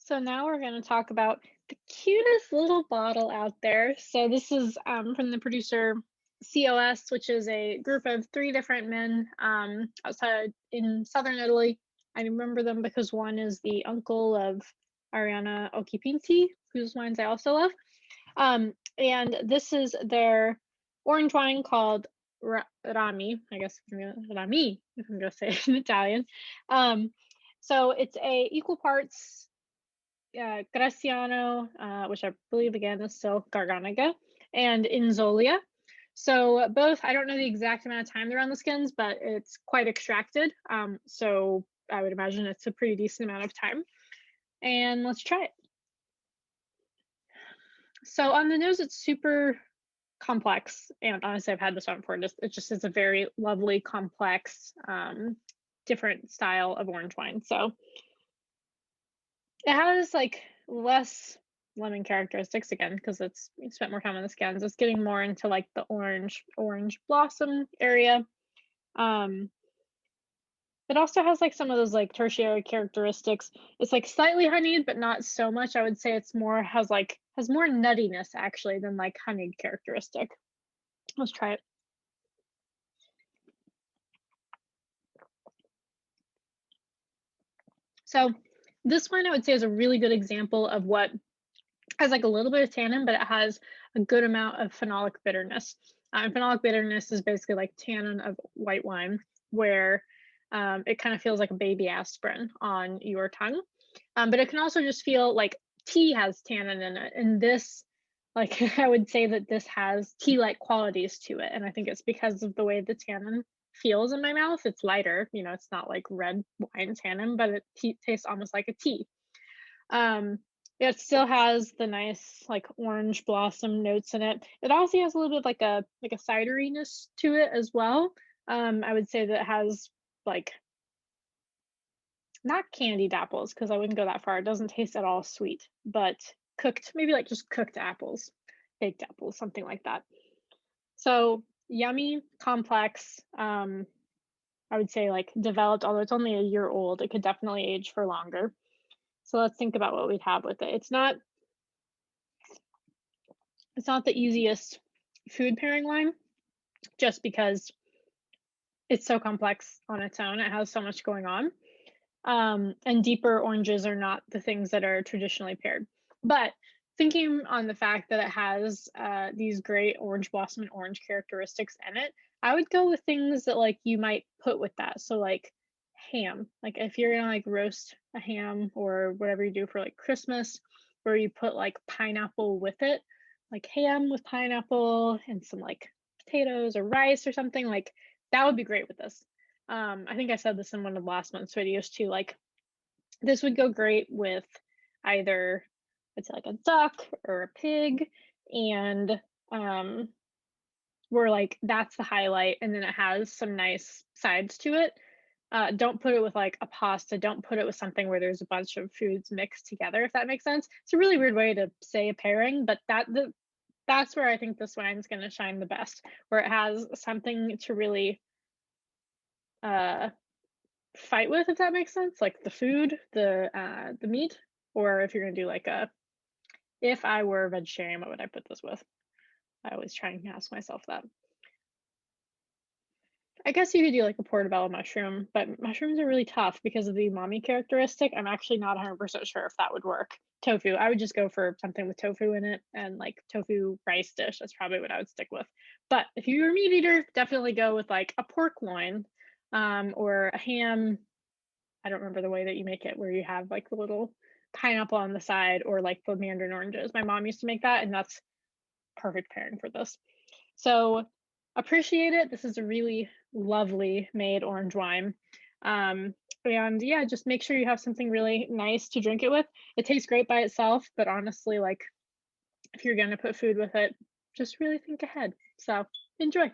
So now we're going to talk about the cutest little bottle out there. So this is from the producer COS, which is a group of three different men outside in southern Italy. I remember them because one is the uncle of Ariana Occhipinti, whose wines I also love. And this is their orange wine called Rami, I guess Rami, if I'm going to say it in Italian. Um, so it's a equal parts Graciano, which I believe again is still Garganiga, and Inzolia. So both, I don't know the exact amount of time they're on the skins, but it's quite extracted. So I would imagine it's a pretty decent amount of time. And let's try it. So on the nose, it's super complex. And honestly, I've had this one before. It just is a very lovely, complex, different style of orange wine. So it has like less lemon characteristics again because it's you spent more time on the skins. It's getting more into like the orange blossom area. Um, it also has like some of those like tertiary characteristics. It's like slightly honeyed, but not so much. I would say it's more has more nuttiness actually than like honeyed characteristic. Let's try it. So this one I would say is a really good example of what has like a little bit of tannin, but it has a good amount of phenolic bitterness. Phenolic bitterness is basically like tannin of white wine, where it kind of feels like a baby aspirin on your tongue. But it can also just feel like tea has tannin in it. And this, like, I would say that this has tea like qualities to it. And I think it's because of the way the tannin feels in my mouth. It's lighter, it's not like red wine tannin, but it tastes almost like a tea. It still has the nice like orange blossom notes in it. It also has a little bit like a cideriness to it as well. I would say that it has like not candied apples because I wouldn't go that far. It doesn't taste at all sweet, but cooked, maybe like just cooked apples, baked apples, something like that. So yummy, complex. I would say like developed, although it's only a year old, it could definitely age for longer. So let's think about what we'd have with it. It's not the easiest food pairing wine just because it's so complex on its own. It has so much going on. And deeper oranges are not the things that are traditionally paired. But thinking on the fact that it has these great orange blossom and orange characteristics in it, I would go with things that like you might put with that. So like ham, like if you're gonna like roast a ham or whatever you do for like Christmas, where you put like pineapple with it, like ham with pineapple and some like potatoes or rice or something, like that would be great with this. I think I said this in one of last month's videos too. Like this would go great with either it's like a duck or a pig, and where like that's the highlight, and then it has some nice sides to it. Don't put it with like a pasta. Don't put it with something where there's a bunch of foods mixed together, if that makes sense. It's a really weird way to say a pairing, but that's where I think this wine's going to shine the best, where it has something to really uh fight with, if that makes sense, like the food, the meat, or if you're gonna do like a if I were a vegetarian, what would I put this with? I always try and ask myself that. I guess you could do like a portobello mushroom, but mushrooms are really tough because of the umami characteristic. I'm actually not 100% sure if that would work. Tofu, I would just go for something with tofu in it, and like tofu rice dish. That's probably what I would stick with. But if you're a meat eater, definitely go with like a pork loin, or a ham. I don't remember the way that you make it, where you have like the little pineapple on the side or like the mandarin oranges. My mom used to make that, and that's perfect pairing for this. So appreciate it. This is a really lovely made orange wine. And yeah, just make sure you have something really nice to drink it with. It tastes great by itself, but honestly, like if you're gonna put food with it, just really think ahead. So enjoy.